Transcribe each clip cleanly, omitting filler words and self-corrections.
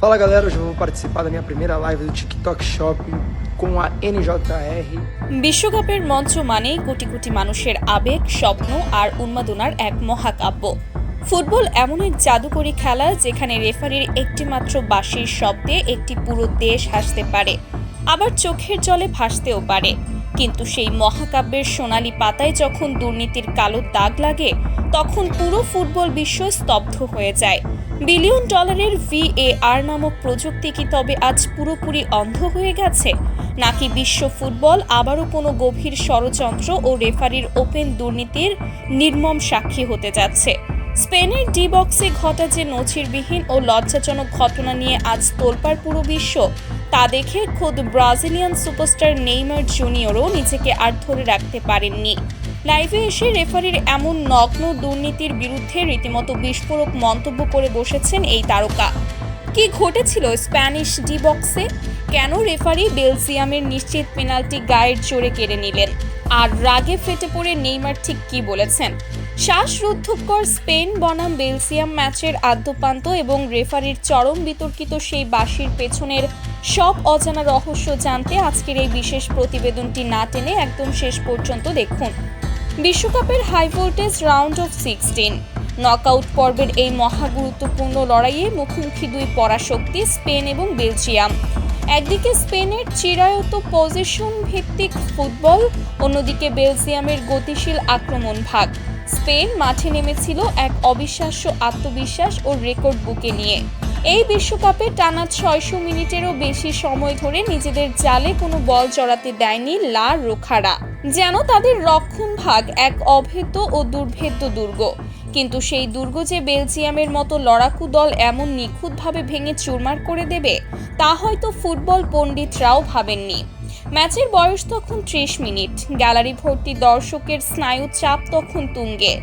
Fala galera, hoje eu vou participar da minha primeira live do TikTok Shop com a NJR। বিশ্বকাপের মঞ্চ মানেই কোটি কোটি মানুষের আবেগ, স্বপ্ন আর উন্মাদনার এক মহাকাব্য। ফুটবল এমন এক জাদুকরী খেলা যেখানে রেফারির একটিমাত্র বাঁশির শব্দে একটি পুরো দেশ হাসতে পারে, আবার চোখের জলে ভাসতেও পারে। কিন্তু সেই মহাকাব্যের সোনালি পাতায় যখন দুর্নীতির কালো দাগ লাগে, তখন পুরো ফুটবল বিশ্ব স্তব্ধ হয়ে যায়। বিলিয়ন ডলারের VAR নামক প্রযুক্তি কি তবে আজ পুরোপুরি অন্ধ হয়ে গেছে, নাকি বিশ্ব ফুটবল আবারও কোনো গভীর ষড়যন্ত্র ও রেফারির ওপেন দুর্নীতির নির্মম সাক্ষী হতে যাচ্ছে? স্পেনের ডি বক্সে ঘটা যে নজিরবিহীন ও লজ্জাজনক ঘটনা নিয়ে আজ তোলপাড় পুরো বিশ্ব, তা দেখে খোদ ব্রাজিলিয়ান সুপারস্টার নেইমার জুনিয়রও নিজেকে আর ধরে রাখতে পারেননি। লাইভে এসে রেফারির এমন নগ্ন দুর্নীতির বিরুদ্ধে রীতিমতো বিস্ফোরক মন্তব্য করে বসেছেন এই তারকা। কি ঘটেছিল স্প্যানিশ ডি বক্সে? কেন রেফারি বেলজিয়ামের নিশ্চিত পেনাল্টি গায়ের জোরে কেড়ে নিলেন? আর রাগে ফেটে পড়ে নেইমার ঠিক কি বলেছেন? শ্বাসরুদ্ধকর স্পেন বনাম বেলজিয়াম ম্যাচের আদ্যোপান্ত এবং রেফারির চরম বিতর্কিত সেই বাঁশির পেছনের সব অজানা রহস্য জানতে আজকের এই বিশেষ প্রতিবেদনটি না টেনে একদম শেষ পর্যন্ত দেখুন। বিশ্বকাপের high voltage round of 16 knockout পর্বের এই মহাগুরুত্বপূর্ণ লড়াইয়ে মুখোমুখি দুই পরাশক্তি স্পেন এবং বেলজিয়াম। একদিকে স্পেনের চিরায়ত পজিশন ভিত্তিক ফুটবল, অন্যদিকে বেলজিয়ামের গতিশীল আক্রমণ ভাগ। স্পেন মাঠে নেমেছিল এক অবিশ্বাস্য আত্মবিশ্বাস ও রেকর্ড বুকে নিয়ে। এই বিশ্বকাপে টানা 600 মিনিটেরও বেশি সময় ধরে নিজেদের জালে কোনো বল জড়াতে দেয়নি লা রোখারা। যেন তাদের রক্ষণ ভাগ এক অভেদ্য ও দুর্ভেদ্য দুর্গ। কিন্তু সেই দুর্গ যে বেলজিয়ামের মতো লড়াকু দল এমন নিখুঁতভাবে ভেঙে চুরমার করে দেবে, তা হয়তো ফুটবল পণ্ডিতরাও ভাবেননি। ম্যাচের বয়স তখন 30 মিনিট, গ্যালারি ভর্তি দর্শকের স্নায়ু চাপ তখন তুঙ্গে।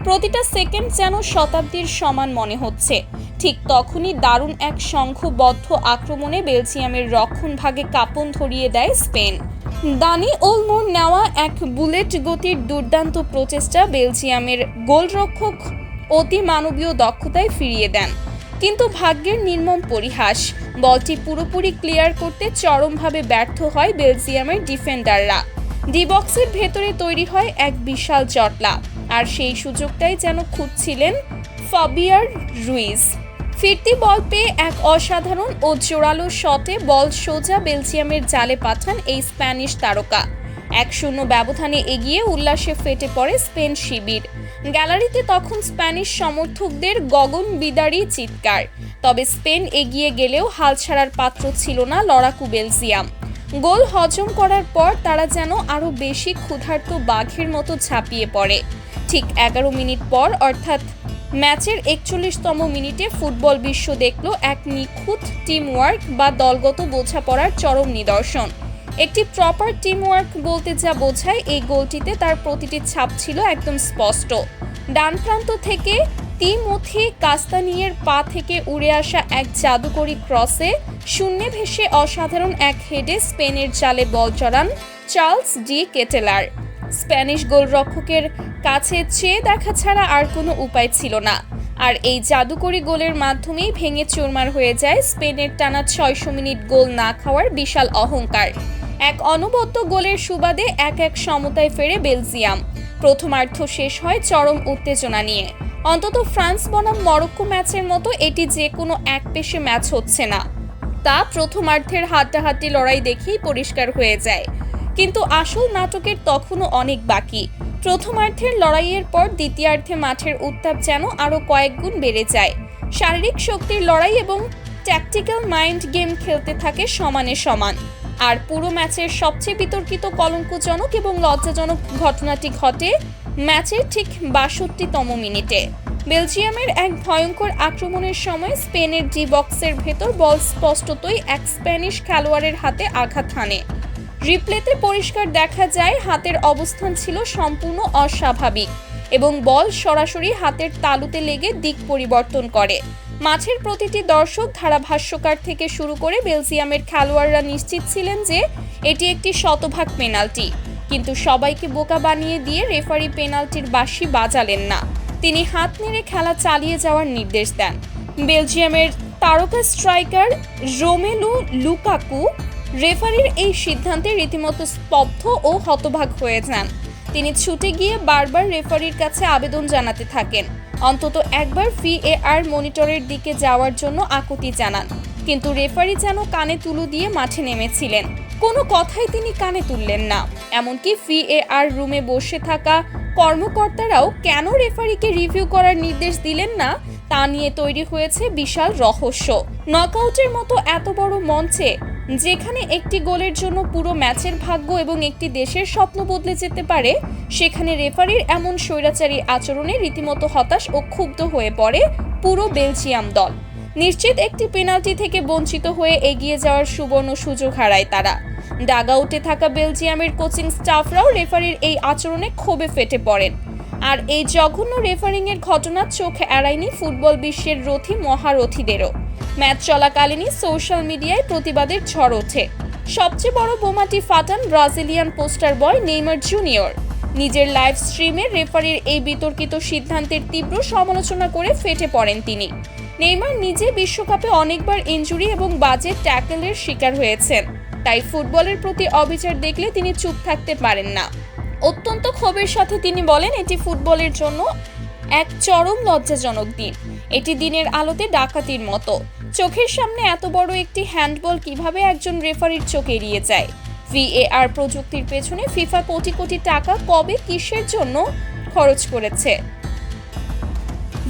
প্রতিটা সেকেন্ড যেন শতাব্দীর সমান মনে হচ্ছে। ঠিক তখনই দারুণ এক সংঘবদ্ধ আক্রমণে বেলজিয়ামের রক্ষণ ভাগে কাঁপন ধরিয়ে দেয় স্পেন। দানি ওলমোর নেওয়া এক বুলেট গতির দুর্দান্ত প্রচেষ্টা বেলজিয়ামের গোলরক্ষক অতি মানবীয় দক্ষতায় ফিরিয়ে দেন। কিন্তু ভাগ্যের নির্মম পরিহাস, বলটি পুরোপুরি ক্লিয়ার করতে চরমভাবে ব্যর্থ হয় বেলজিয়ামের ডিফেন্ডাররা। ডি বক্সের ভেতরে তৈরি হয় এক বিশাল জটলা, আর সেই সুযোগটাই যেন খুঁজছিলেন ফাবিয়ান রুইজ। ফিরতি বল পেয়ে এক অসাধারণ ও জোরালো শটে বল সোজা বেলজিয়ামের জালে পাঠান এই স্প্যানিশ তারকা। 1-0 ব্যবধানে এগিয়ে উল্লাসে ফেটে পড়ে স্পেন শিবির। গ্যালারিতে তখন স্প্যানিশ সমর্থকদের গগনবিদারী চিৎকার। তবে স্পেন এগিয়ে গেলেও হাল ছাড়ার পাত্র ছিল না লড়াকু বেলজিয়াম। গোল হজম করার পর তারা যেন আরও বেশি ক্ষুধার্ত বাঘের মতো ঝাঁপিয়ে পড়ে। ঠিক 11 মিনিট পর, অর্থাৎ ম্যাচের 41তম মিনিটে ফুটবল বিশ্ব দেখল এক নিখুঁত টিমওয়ার্ক বা দলগত বোঝাপড়ার চরম নিদর্শন। একটি প্রপার টিমওয়ার্ক বলতে যা বোঝায়, এই গোলটিতে তার প্রতিটি ছাপ ছিল একদম স্পষ্ট। ডান প্রান্ত থেকে তিমোথি কাস্তানিয়ের পা থেকে উড়ে আসা এক জাদুকরী ক্রসে শূন্যে ভেসে অসাধারণ এক হেডে স্পেনের জালে বল জড়ান চার্লস ডি কেটেলার। স্প্যানিশ গোলরক্ষকের কাছে চেয়ে দেখা ছাড়া আর কোনো উপায় ছিল না। আর এই জাদুকরী গোলের মাধ্যমেই ভেঙে চুরমার হয়ে যায় স্পেনের টানা 600 মিনিট গোল না খাওয়ার বিশাল অহংকার। এক অনবদ্য গোলের সুবাদে এক সমতায় ফেরে বেলজিয়াম। প্রথমার্ধ শেষ হয় চরম উত্তেজনা নিয়ে। অন্তত ফ্রান্স বনাম মরক্কো ম্যাচের মতো এটি যে কোনো একপেশে ম্যাচ হচ্ছে না, তা প্রথমার্ধের হাড্ডাহাড্ডি লড়াই দেখেই পরিষ্কার হয়ে যায়। কিন্তু আসল নাটকের তখনও অনেক বাকি। প্রথমার্ধের লড়াইয়ের পর দ্বিতীয়ার্ধে মাঠের উত্তাপ যেন আরও কয়েক গুণ বেড়ে যায়। শারীরিক শক্তির লড়াই এবং ট্যাকটিক্যাল মাইন্ড গেম খেলতে থাকে সমানে সমান। আর পুরো ম্যাচের সবচেয়ে বিতর্কিত, কলঙ্কজনক এবং লজ্জাজনক ঘটনাটি ঘটে ম্যাচের ঠিক 62তম মিনিটে। বেলজিয়ামের এক ভয়ঙ্কর আক্রমণের সময় স্পেনের ডি বক্সের ভেতর বল স্পষ্টতই এক স্প্যানিশ খেলোয়াড়ের হাতে আঘাত হানে। রিপ্লেতে পরিষ্কার দেখা যায় হাতের অবস্থান ছিল সম্পূর্ণ অস্বাভাবিক এবং বল সরাসরি হাতের তালুতে লেগে দিক পরিবর্তন করে। মাঠের প্রতিটি দর্শক, ধারাভাষ্যকার থেকে শুরু করে বেলজিয়ামের খেলোয়াড়রা নিশ্চিত ছিলেন যে এটি একটি শতভাগ পেনাল্টি। কিন্তু সবাইকে বোকা বানিয়ে দিয়ে রেফারি পেনাল্টির বাঁশি বাজালেন না। তিনি হাত নেড়ে খেলা চালিয়ে যাওয়ার নির্দেশ দেন। বেলজিয়ামের তারকা স্ট্রাইকার রোমেলু লুকাকু রেফারির এই সিদ্ধান্তে রীতিমতো স্তব্ধ ও হতবাক হয়ে যান। তিনি ছুটে গিয়ে বারবার রেফারির কাছে আবেদন জানাতে থাকেন, অন্তত একবার VAR মনিটরের দিকে যাওয়ার জন্য আকুতি জানান। কিন্তু রেফারি যেন কানে তুলো দিয়ে মাঠে নেমেছিলেন, কোনো কথাই তিনি কানে তুললেন না। এমনকি VAR রুমে বসে থাকা কর্মকর্তারাও কেন রেফারিকে রিভিউ করার নির্দেশ দিলেন না তা নিয়ে তৈরি হয়েছে বিশাল রহস্য। নকআউটের মতো এত বড় মঞ্চে, যেখানে একটি গোলের জন্য পুরো ম্যাচের ভাগ্য এবং একটি দেশের স্বপ্ন বদলে যেতে পারে, সেখানে রেফারির এমন স্বৈরাচারী আচরণে রীতিমতো হতাশ ও ক্ষুব্ধ হয়ে পড়ে পুরো বেলজিয়াম দল। নিশ্চিত একটি পেনাল্টি থেকে বঞ্চিত হয়ে এগিয়ে যাওয়ার সুবর্ণ সুযোগ হারায় তারা। ডাগআউটে থাকা বেলজিয়ামের কোচিং স্টাফরাও রেফারির এই আচরণে ক্ষোভে ফেটে পড়েন। আর এই জঘন্য রেফারিংয়ের ঘটনা চোখ এড়ায়নি ফুটবল বিশ্বের রথী মহারথীদেরও। ম্যাচ চলাকালীনই সোশ্যাল মিডিয়ায় প্রতিবাদের ঝড় ওঠে। সবচেয়ে বড় বোমাটি ফাটান Brazilian poster boy Neymar junior. নিজের লাইভ স্ট্রিমে রেফারির এই বিতর্কিত সিদ্ধান্তের তীব্র সমালোচনা করে ফেটে পড়েন তিনি। নেইমার নিজে বিশ্বকাপে অনেকবার ইনজুরি এবং বাজে ট্যাকলের শিকার হয়েছেন, তাই ফুটবলের প্রতি অবিচার দেখলে তিনি চুপ থাকতে পারেন না। অত্যন্ত ক্ষোভের সাথে তিনি বলেন, এটি ফুটবলের জন্য এক চরম লজ্জাজনক দিন। এটি দিনের আলোতে ডাকাতির মতো। চোখের সামনে এত বড় একটি হ্যান্ডবল কিভাবে একজন রেফারির চোখ এড়িয়ে যায়? VAR প্রযুক্তির পেছনে ফিফা কোটি কোটি টাকা কবে কিসের জন্য খরচ করেছে?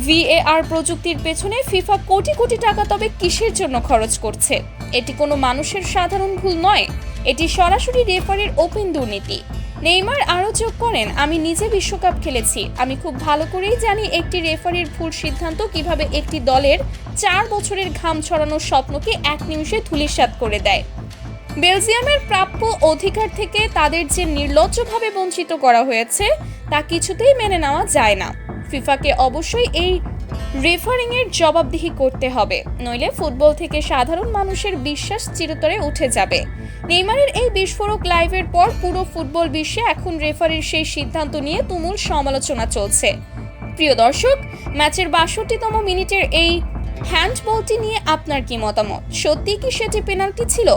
VAR প্রযুক্তির পেছনে ফিফা কোটি কোটি টাকা তবে কিসের জন্য খরচ করছে? এটি কোনো মানুষের সাধারণ ভুল নয়, এটি সরাসরি রেফারির ওপেন দুর্নীতি। নেইমার আরও যোগ করেন, আমি নিজে বিশ্বকাপ খেলেছি, আমি খুব ভালো করেই জানি একটি রেফারির ভুল সিদ্ধান্ত কিভাবে একটি দলের 4 বছরের ঘাম ছড়ানোর স্বপ্নকে 1 নিমিষে ধূলিসাৎ করে দেয়। বেলজিয়ামের প্রাপ্য অধিকার থেকে তাদের যে নির্লজ্জভাবে বঞ্চিত করা হয়েছে তা কিছুতেই মেনে নেওয়া যায় না। ফিফাকে অবশ্যই এই রেফারিংয়ের জবাবদিহি করতে হবে, নইলে ফুটবল থেকে সাধারণ মানুষের বিশ্বাস চিরতরে উঠে যাবে। নেইমারের এই বিস্ফোরক লাইভের পর পুরো ফুটবল বিশ্বে এখন রেফারির সেই সিদ্ধান্ত নিয়ে তুমুল সমালোচনা চলছে। প্রিয় দর্শক, ম্যাচের 62তম মিনিটের এই হ্যান্ডবলটি নিয়ে আপনার কি মতামত? সত্যি কি সেটি পেনাল্টি ছিল?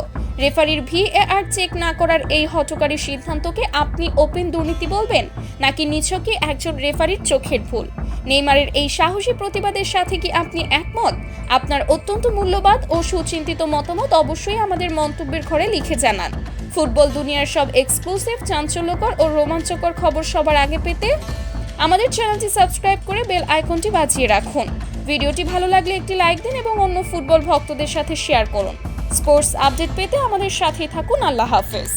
রেফারির VAR চেক না করার এই হঠকারী সিদ্ধান্তকে আপনি ওপেন দুর্নীতি বলবেন, নাকি নিছকই একজন রেফারির চোখের ভুল? নেইমারের এই সাহসী প্রতিবাদের সাথে কি আপনি একমত? আপনার অত্যন্ত মূল্যবান ও সুচিন্তিত মতামত অবশ্যই আমাদের মন্তব্যের ঘরে লিখে জানান। ফুটবল দুনিয়ার সব এক্সক্লুসিভ, চাঞ্চল্যকর ও রোমাঞ্চকর খবর সবার আগে পেতে আমাদের চ্যানেলটি সাবস্ক্রাইব করে বেল আইকনটি বাজিয়ে রাখুন। ভিডিওটি ভালো লাগলে একটি লাইক দিন এবং অন্য ফুটবল ভক্তদের সাথে শেয়ার করুন। স্পোর্টস আপডেট পেতে আমাদের সাথেই থাকুন। আল্লাহ হাফেজ।